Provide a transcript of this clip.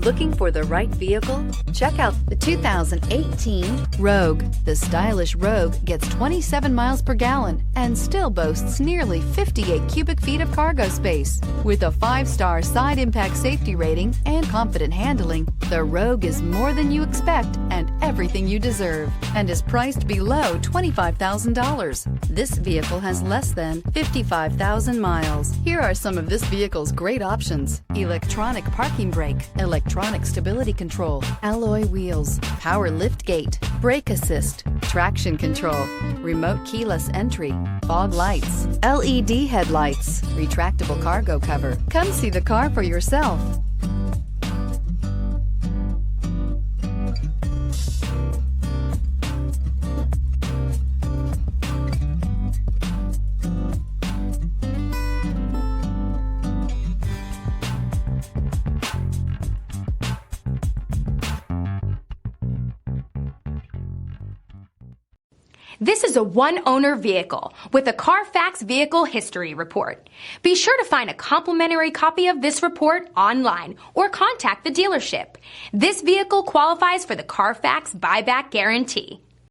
Looking for the right vehicle? Check out the 2018 Rogue. The stylish Rogue gets 27 miles per gallon and still boasts nearly 58 cubic feet of cargo space. With a 5-star side impact safety rating and confident handling, the Rogue is more than you expect and everything you deserve, and is priced below $25,000. This vehicle has less than 55,000 miles. Here are some of this vehicle's great options: electronic parking brake, electronic stability control, alloy wheels, power lift gate, brake assist, traction control, remote keyless entry, fog lights, LED headlights, retractable cargo cover. Come see the car for yourself. This is a one-owner vehicle with a Carfax Vehicle History Report. Be sure to find a complimentary copy of this report online or contact the dealership. This vehicle qualifies for the Carfax Buyback Guarantee.